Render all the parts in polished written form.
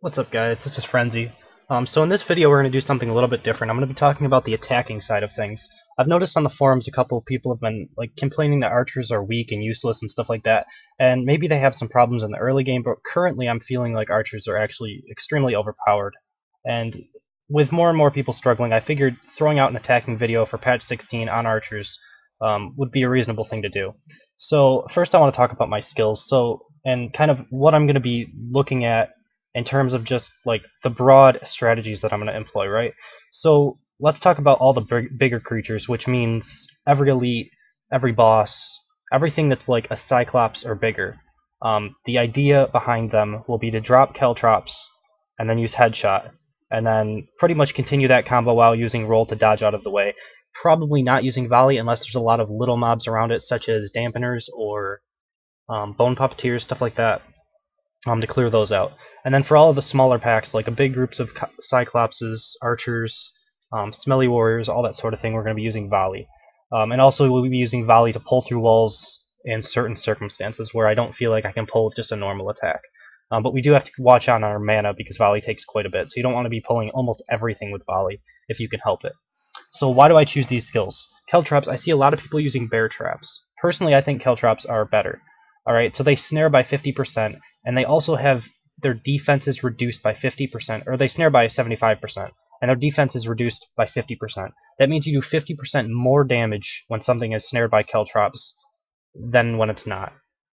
What's up, guys? This is Frenzy. So in this video we're going to do something a little bit different. I'm going to be talking about the attacking side of things. I've noticed on the forums a couple of people have been complaining that archers are weak and useless and stuff like that, and maybe they have some problems in the early game, but currently I'm feeling like archers are actually extremely overpowered. And with more and more people struggling, I figured throwing out an attacking video for patch 16 on archers would be a reasonable thing to do. So first I want to talk about my skills, and kind of what I'm going to be looking at in terms of just the broad strategies that I'm going to employ, right? So let's talk about all the bigger creatures, which means every elite, every boss, everything that's like a Cyclops or bigger. The idea behind them will be to drop Caltrops and then use Headshot, and then pretty much continue that combo while using Roll to dodge out of the way. Probably not using Volley unless there's a lot of little mobs around it, such as Dampeners or Bone Puppeteers, stuff like that. To clear those out. And then for all of the smaller packs, like big groups of Cyclopses, Archers, Smelly Warriors, all that sort of thing, we're going to be using Volley. And also we'll be using Volley to pull through walls in certain circumstances where I don't feel like I can pull with just a normal attack. But we do have to watch out on our mana because Volley takes quite a bit, so you don't want to be pulling almost everything with Volley if you can help it. So why do I choose these skills? Caltrops, I see a lot of people using Bear Traps. Personally, I think Caltrops are better. Alright, so they snare by 50%, and they also have their defenses reduced by 50%, or they snare by 75%, and their defense is reduced by 50%. That means you do 50% more damage when something is snared by Caltrops than when it's not.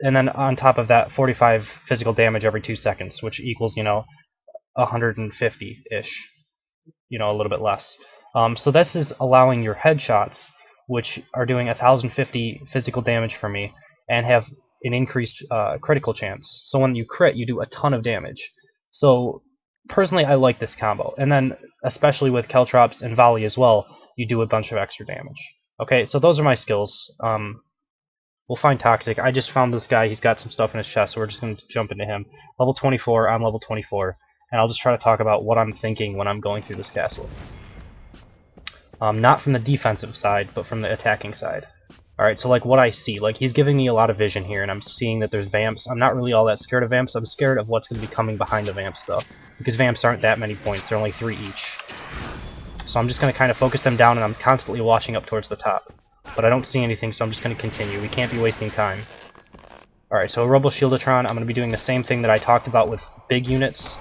And then on top of that, 45 physical damage every 2 seconds, which equals, 150-ish, a little bit less. So this is allowing your headshots, which are doing 1050 physical damage for me, and have an increased critical chance. So when you crit, you do a ton of damage. So personally, I like this combo. And then, especially with Caltrops and Volley as well, you do a bunch of extra damage. Okay, so those are my skills. We'll find Toxic. I just found this guy. He's got some stuff in his chest, so we're just going to jump into him. Level 24, I'm level 24. And I'll just try to talk about what I'm thinking when I'm going through this castle. Not from the defensive side, but from the attacking side. Alright, so what I see, he's giving me a lot of vision here, and I'm seeing that there's Vamps. I'm not really all that scared of Vamps. I'm scared of what's going to be coming behind the Vamp stuff, because Vamps aren't that many points. They're only 3 each. So I'm just going to kind of focus them down, and I'm constantly watching up towards the top. But I don't see anything, so I'm just going to continue. We can't be wasting time. Alright, so a Robo Shieldatron, I'm going to be doing the same thing that I talked about with big units.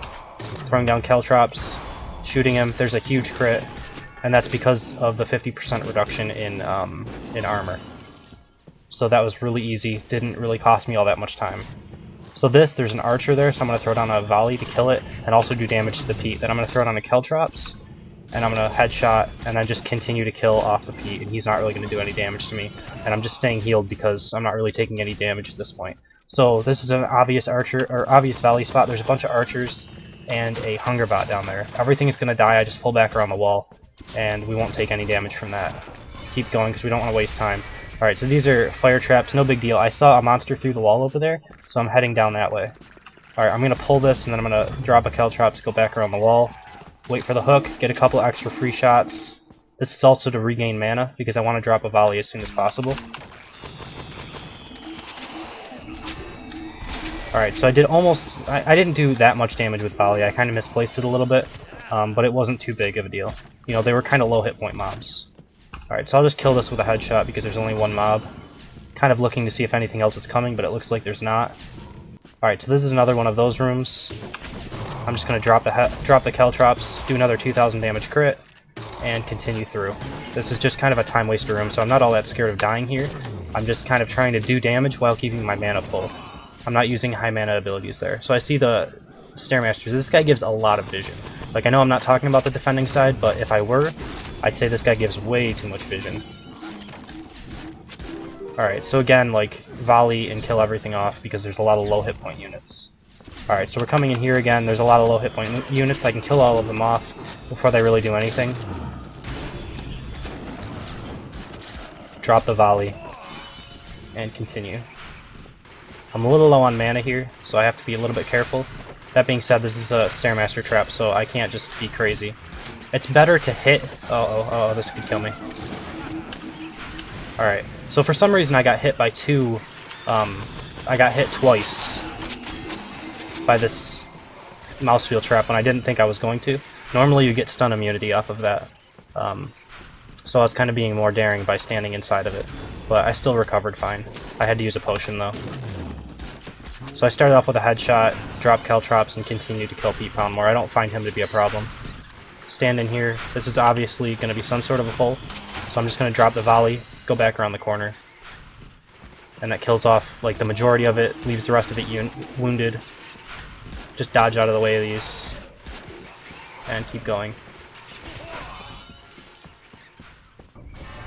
Throwing down Caltrops, shooting him. There's a huge crit, and that's because of the 50% reduction in armor. So that was really easy, didn't really cost me all that much time. So there's an archer there, so I'm going to throw down a volley to kill it, and also do damage to the Pete. Then I'm going to throw down a Caltrops, and I'm going to headshot, and then just continue to kill off the Pete, and he's not really going to do any damage to me. And I'm just staying healed because I'm not really taking any damage at this point. So this is an obvious archer, or obvious volley spot. There's a bunch of archers and a hunger bot down there. Everything is going to die, I just pull back around the wall, and we won't take any damage from that. Keep going because we don't want to waste time. Alright, so these are fire traps, no big deal. I saw a monster through the wall over there, so I'm heading down that way. Alright, I'm going to pull this, and then I'm going to drop a Caltrops, go back around the wall, wait for the hook, get a couple extra free shots. This is also to regain mana, because I want to drop a volley as soon as possible. Alright, so I didn't do that much damage with volley. I kind of misplaced it a little bit, but it wasn't too big of a deal. They were kind of low hit point mobs. Alright, so I'll just kill this with a headshot because there's only one mob. Kind of looking to see if anything else is coming, but it looks like there's not. Alright, so this is another one of those rooms. I'm just going to drop the Caltrops, do another 2,000 damage crit, and continue through. This is just kind of a time waster room, so I'm not all that scared of dying here. I'm just kind of trying to do damage while keeping my mana full. I'm not using high mana abilities there. So I see the Stairmasters. This guy gives a lot of vision. I know I'm not talking about the defending side, but if I were, I'd say this guy gives way too much vision. Alright, so again, volley and kill everything off because there's a lot of low hit point units. Alright, so we're coming in here again. There's a lot of low hit point units. I can kill all of them off before they really do anything. Drop the volley and continue. I'm a little low on mana here, so I have to be a little bit careful. That being said, this is a Stairmaster trap, so I can't just be crazy. It's better to hit... Oh, this could kill me. Alright, so for some reason I got hit by I got hit twice by this mouse wheel trap when I didn't think I was going to. Normally you get stun immunity off of that. So I was kind of being more daring by standing inside of it. But I still recovered fine. I had to use a potion though. So I started off with a headshot, dropped Caltrops, and continued to kill Pete Poundmore. I don't find him to be a problem. Stand in here. This is obviously going to be some sort of a pull. So I'm just going to drop the volley, go back around the corner. And that kills off like the majority of it, leaves the rest of it wounded. Just dodge out of the way of these. And keep going.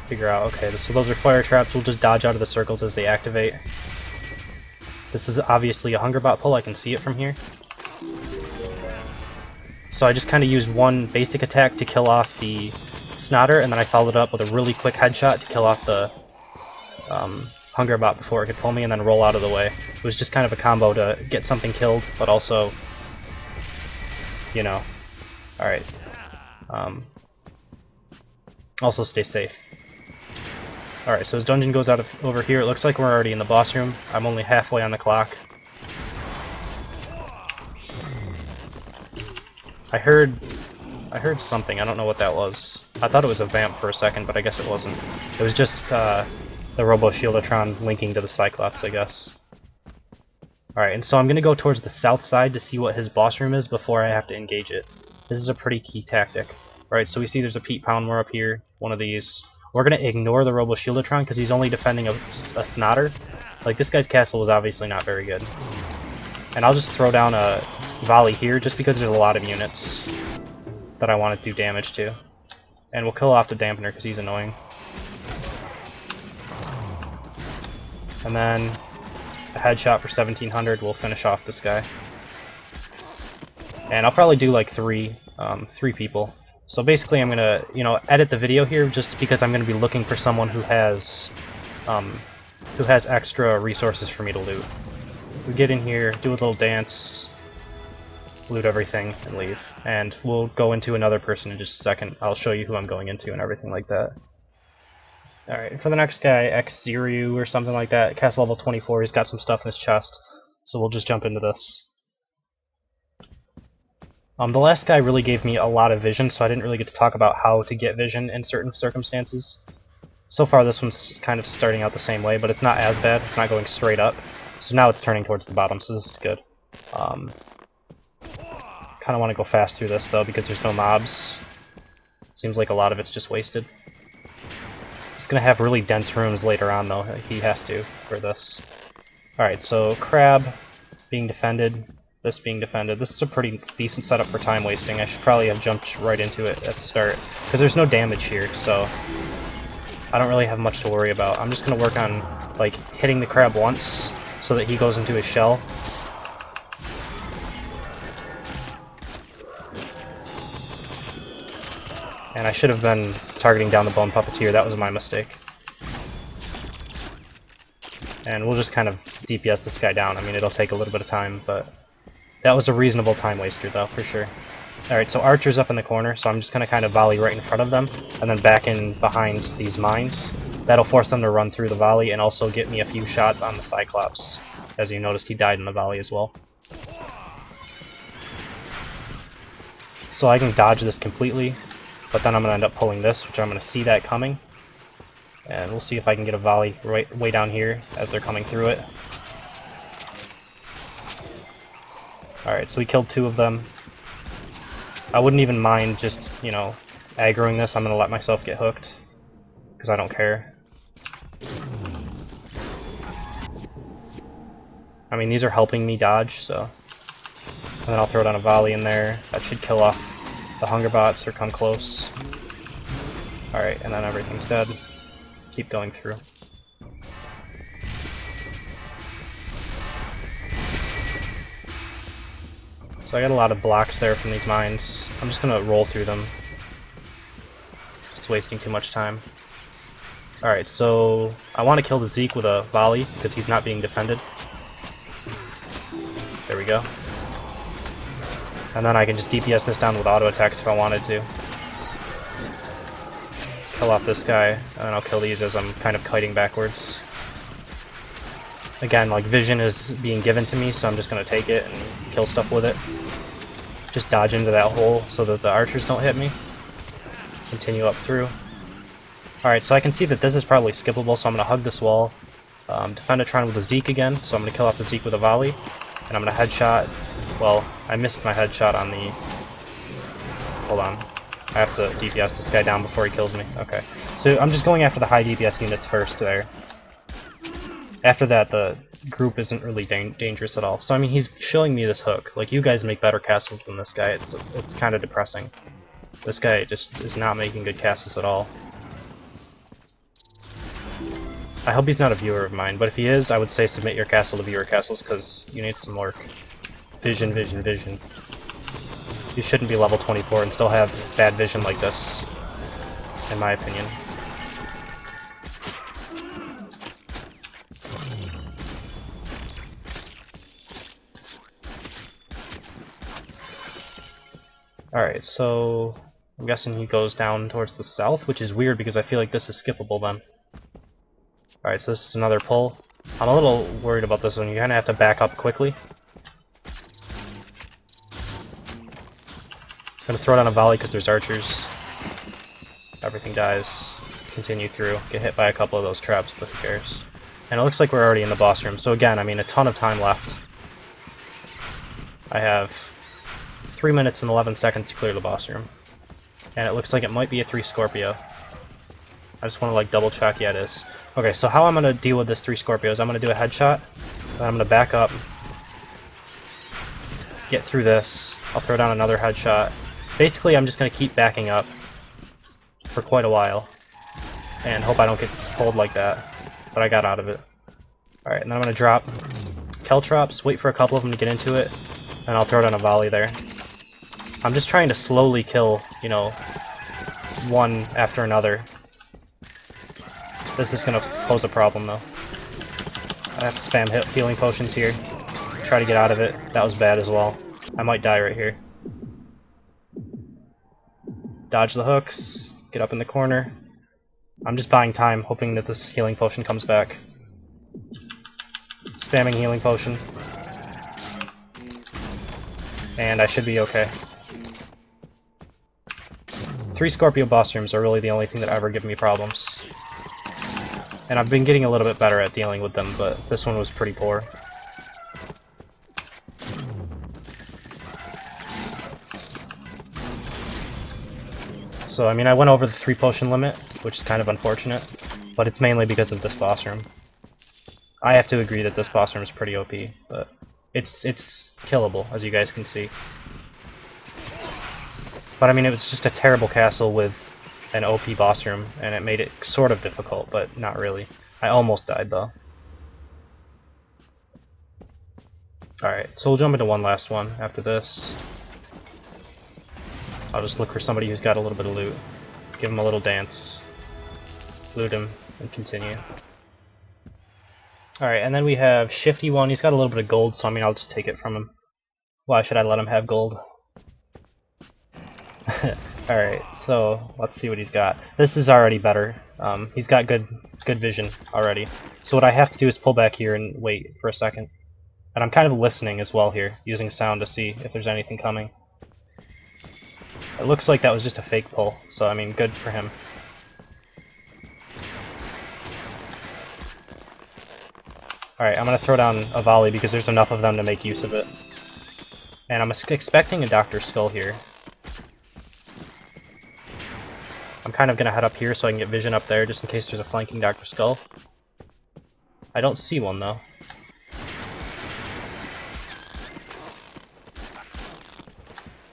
Figure out, okay, so those are fire traps. We'll just dodge out of the circles as they activate. This is obviously a Hungerbot pull, I can see it from here. So I just kind of used one basic attack to kill off the Snotter, and then I followed up with a really quick headshot to kill off the Hungerbot before it could pull me, and then roll out of the way. It was just kind of a combo to get something killed, but also, you know, alright. Also stay safe. Alright, so his dungeon goes out of over here. It looks like we're already in the boss room. I'm only halfway on the clock. I heard something. I don't know what that was. I thought it was a vamp for a second, but I guess it wasn't. It was just the Robo Shieldatron linking to the Cyclops, I guess. Alright, and so I'm going to go towards the south side to see what his boss room is before I have to engage it. This is a pretty key tactic. Alright, so we see there's a Pete Poundmore up here, one of these. We're going to ignore the Robo Shieldatron because he's only defending a Snotter. Like, this guy's castle was obviously not very good. And I'll just throw down a volley here just because there's a lot of units that I want to do damage to. And we'll kill off the Dampener because he's annoying. And then a headshot for 1700 will finish off this guy. And I'll probably do like three people. So basically I'm gonna, edit the video here just because I'm gonna be looking for someone who has extra resources for me to loot. We get in here, do a little dance, loot everything, and leave. And we'll go into another person in just a second. I'll show you who I'm going into and everything like that. Alright, for the next guy, X-Ziryu or something like that, castle level 24, he's got some stuff in his chest. So we'll just jump into this. The last guy really gave me a lot of vision, so I didn't really get to talk about how to get vision in certain circumstances. So far this one's kind of starting out the same way, but it's not as bad. It's not going straight up. So now it's turning towards the bottom, so this is good. Kind of want to go fast through this, though, because there's no mobs. Seems like a lot of it's just wasted. He's going to have really dense rooms later on, though. He has to, for this. Alright, so Crab being defended. This being defended. This is a pretty decent setup for time wasting. I should probably have jumped right into it at the start, because there's no damage here, so I don't really have much to worry about. I'm just going to work on like hitting the Crab once so that he goes into his shell. And I should have been targeting down the Bone Puppeteer. That was my mistake. And we'll just kind of DPS this guy down. I mean, it'll take a little bit of time, but that was a reasonable time waster, though, for sure. Alright, so Archer's up in the corner, so I'm just going to kind of volley right in front of them, and then back in behind these mines. That'll force them to run through the volley, and also get me a few shots on the Cyclops. As you noticed, he died in the volley as well. So I can dodge this completely, but then I'm going to end up pulling this, which I'm going to see that coming. And we'll see if I can get a volley right way down here as they're coming through it. Alright, so we killed two of them. I wouldn't even mind just, aggroing this. I'm going to let myself get hooked, because I don't care. I mean, these are helping me dodge, so... And then I'll throw down a volley in there. That should kill off the Hungerbots or come close. Alright, and then everything's dead. Keep going through. So I got a lot of blocks there from these mines. I'm just gonna roll through them. It's wasting too much time. Alright, so I want to kill the Zeke with a volley because he's not being defended. There we go. And then I can just DPS this down with auto attacks if I wanted to. Kill off this guy, and then I'll kill these as I'm kind of kiting backwards. Again, like, vision is being given to me, so I'm just gonna take it and kill stuff with it. just dodge into that hole so that the archers don't hit me. Continue up through. Alright, so I can see that this is probably skippable, so I'm going to hug this wall. Defend a Tron with a Zeke again, so I'm going to kill off the Zeke with a volley. And I'm going to headshot. Well, I missed my headshot on the... Hold on. I have to DPS this guy down before he kills me. Okay. So I'm just going after the high DPS units first there. After that, the group isn't really dangerous at all. So I mean, he's showing me this hook. Like, you guys make better castles than this guy. It's kind of depressing. This guy just is not making good castles at all. I hope he's not a viewer of mine, but if he is, I would say submit your castle to viewer castles, because you need some work. Vision, vision, vision. You shouldn't be level 24 and still have bad vision like this, in my opinion. Alright, so I'm guessing he goes down towards the south, which is weird because I feel like this is skippable then. Alright, so this is another pull. I'm a little worried about this one. You kind of have to back up quickly. I'm gonna throw down a volley because there's archers. Everything dies. Continue through. Get hit by a couple of those traps, but who cares? And it looks like we're already in the boss room. So again, I mean, a ton of time left. I have 3 minutes and 11 seconds to clear the boss room. And it looks like it might be a 3 Scorpio. I just want to like double check. Yeah, it is. Okay, so how I'm going to deal with this 3 Scorpios, I'm going to do a headshot. Then I'm going to back up. Get through this. I'll throw down another headshot. Basically, I'm just going to keep backing up for quite a while. And hope I don't get pulled like that. But I got out of it. Alright, and then I'm going to drop Caltrops, wait for a couple of them to get into it, and I'll throw down a volley there. I'm just trying to slowly kill, you know, one after another. This is going to pose a problem, though. I have to spam healing potions here. Try to get out of it. That was bad as well. I might die right here. Dodge the hooks. Get up in the corner. I'm just buying time, hoping that this healing potion comes back. Spamming healing potion. And I should be okay. 3 Scorpio boss rooms are really the only thing that ever give me problems. And I've been getting a little bit better at dealing with them, but this one was pretty poor. So, I mean, I went over the 3 potion limit, which is kind of unfortunate, but it's mainly because of this boss room. I have to agree that this boss room is pretty OP, but it's killable, as you guys can see. But I mean, it was just a terrible castle with an OP boss room, and it made it sort of difficult, but not really. I almost died, though. Alright, so we'll jump into one last one after this. I'll just look for somebody who's got a little bit of loot. Give him a little dance. Loot him, and continue. Alright, and then we have Shifty One. He's got a little bit of gold, so I mean, I'll just take it from him. Why should I let him have gold? Alright, so let's see what he's got. This is already better. He's got good vision already. So what I have to do is pull back here and wait for a second. And I'm kind of listening as well here, using sound to see if there's anything coming. It looks like that was just a fake pull, so I mean, good for him. Alright, I'm gonna throw down a volley because there's enough of them to make use of it. And I'm expecting a Dr. Skull here. I'm kind of gonna head up here so I can get vision up there just in case there's a flanking Dr. Skull. I don't see one though.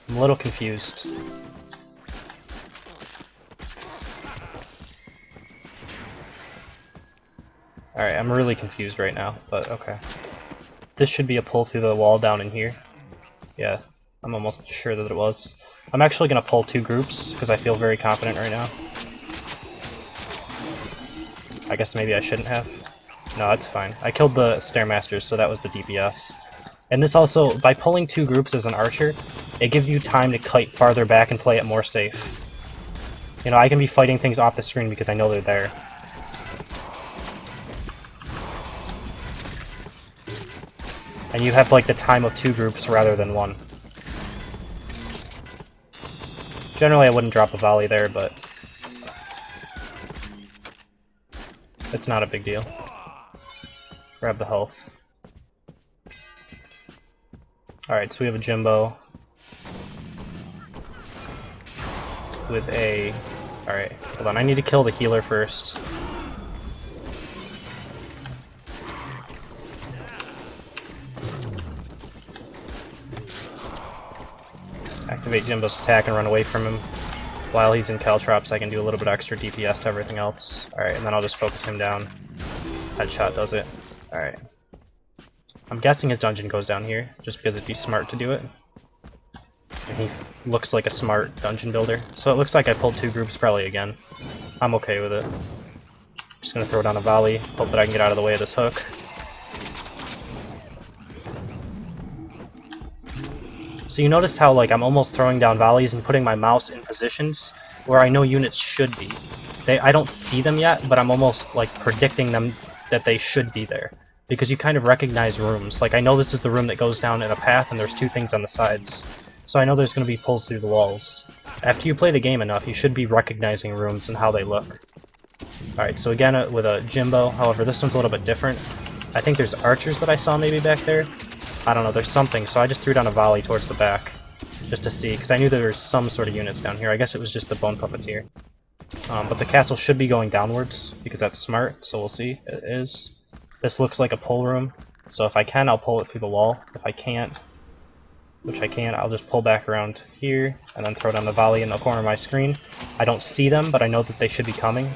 I'm a little confused. Alright, I'm really confused right now, but okay. This should be a pull through the wall down in here. Yeah, I'm almost sure that it was. I'm actually going to pull 2 groups, because I feel very confident right now. I guess maybe I shouldn't have. No, that's fine. I killed the Stairmasters, so that was the DPS. And this also, by pulling 2 groups as an archer, it gives you time to kite farther back and play it more safe. You know, I can be fighting things off the screen because I know they're there. And you have like the time of 2 groups rather than 1. Generally I wouldn't drop a volley there, but it's not a big deal. Grab the health. Alright, so we have a Jimbo with a... Alright, hold on, I need to kill the healer first. Activate Jimbo's attack and run away from him. While he's in Caltrops, I can do a little bit extra DPS to everything else. Alright, and then I'll just focus him down. Headshot does it. Alright. I'm guessing his dungeon goes down here, just because it'd be smart to do it. And he looks like a smart dungeon builder. So it looks like I pulled 2 groups probably again. I'm okay with it. Just gonna throw down a volley, hope that I can get out of the way of this hook. So you notice how like I'm almost throwing down volleys and putting my mouse in positions where I know units should be. I don't see them yet, but I'm almost like predicting them that they should be there. Because you kind of recognize rooms. Like I know this is the room that goes down in a path and there's 2 things on the sides. So I know there's going to be pulls through the walls. After you play the game enough, you should be recognizing rooms and how they look. Alright, so again with a Jimbo, however this one's a little bit different. I think there's archers that I saw maybe back there. I don't know, there's something, so I just threw down a volley towards the back. Just to see, because I knew there was some sort of units down here. I guess it was just the Bone Puppeteer. But the castle should be going downwards, because that's smart, so we'll see. It is. This looks like a pull room, so if I can, I'll pull it through the wall. If I can't, which I can, I'll just pull back around here, and then throw down the volley in the corner of my screen. I don't see them, but I know that they should be coming.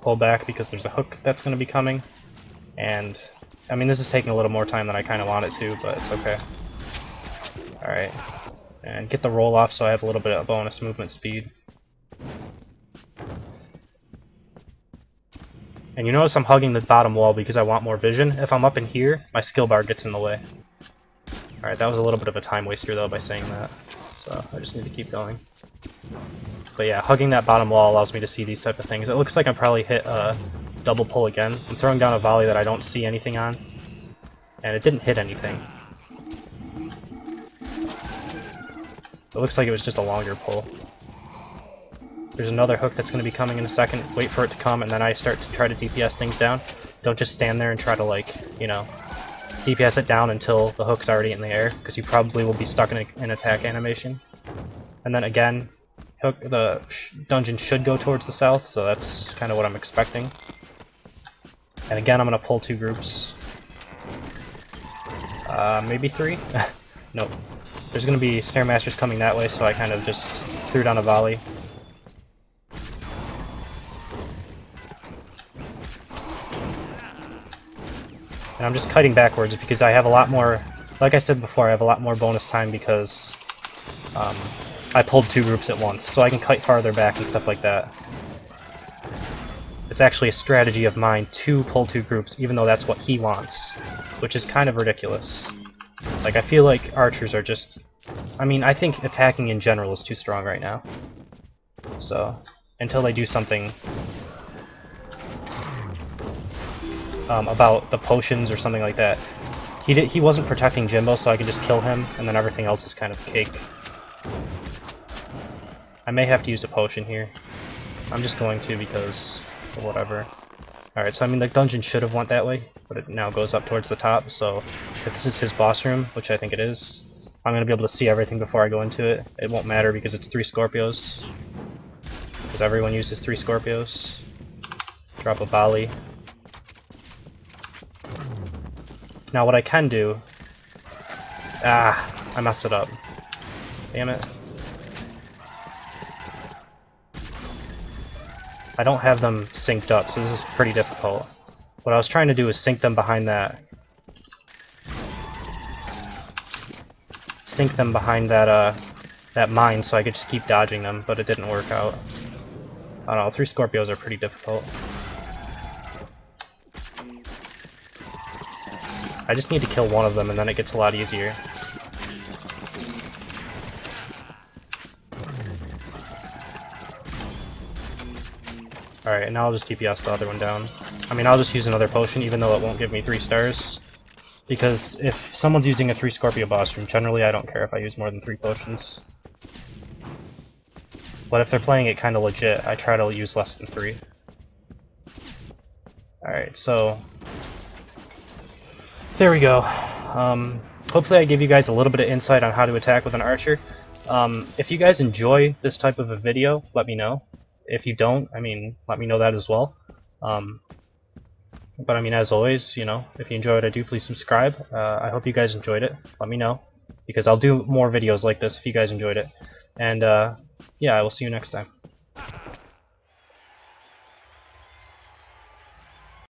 Pull back because there's a hook that's going to be coming. And, I mean, this is taking a little more time than I kind of want it to, but it's okay. Alright. And get the roll off so I have a little bit of bonus movement speed. And you notice I'm hugging the bottom wall because I want more vision. If I'm up in here, my skill bar gets in the way. Alright, that was a little bit of a time waster though by saying that. So I just need to keep going. But yeah, hugging that bottom wall allows me to see these type of things. It looks like I probably hit a double pull again. I'm throwing down a volley that I don't see anything on. And it didn't hit anything. It looks like it was just a longer pull. There's another hook that's going to be coming in a second. Wait for it to come, and then I start to try to DPS things down. Don't just stand there and try to, like, you know, DPS it down until the hook's already in the air, because you probably will be stuck in an attack animation. And then again, the dungeon should go towards the south, so that's kind of what I'm expecting. And again, I'm going to pull 2 groups. Maybe 3? Nope. There's going to be Stairmasters coming that way, so I kind of just threw down a volley. And I'm just kiting backwards because I have a lot more, like I said before, I have a lot more bonus time because I pulled 2 groups at once, so I can kite farther back and stuff like that. It's actually a strategy of mine to pull 2 groups, even though that's what he wants, which is kind of ridiculous. Like, I feel like archers are just... I mean, I think attacking in general is too strong right now. So, until they do something about the potions or something like that. He wasn't protecting Jimbo, so I could just kill him, and then everything else is kind of cake. I may have to use a potion here. I'm just going to because whatever. Alright, so I mean the dungeon should have went that way, but it now goes up towards the top, so if this is his boss room, which I think it is, I'm going to be able to see everything before I go into it. It won't matter because it's 3 Scorpios. Because everyone uses 3 Scorpios. Drop a volley. Now what I can do... I messed it up. Damn it. I don't have them synced up, so this is pretty difficult. What I was trying to do is sync them behind that... Sync them behind that, that mine so I could just keep dodging them, but it didn't work out. I don't know, 3 Scorpios are pretty difficult. I just need to kill one of them and then it gets a lot easier. Alright, and now I'll just DPS the other one down. I mean, I'll just use another potion even though it won't give me 3 stars. Because if someone's using a 3 Scorpio boss room, generally I don't care if I use more than 3 potions. But if they're playing it kinda legit, I try to use less than 3. Alright, so there we go. Hopefully I gave you guys a little bit of insight on how to attack with an archer. If you guys enjoy this type of a video, let me know. If you don't, I mean, let me know that as well. But I mean, as always, you know, if you enjoy what I do, please subscribe. I hope you guys enjoyed it. Let me know, because I'll do more videos like this if you guys enjoyed it. And yeah, I will see you next time.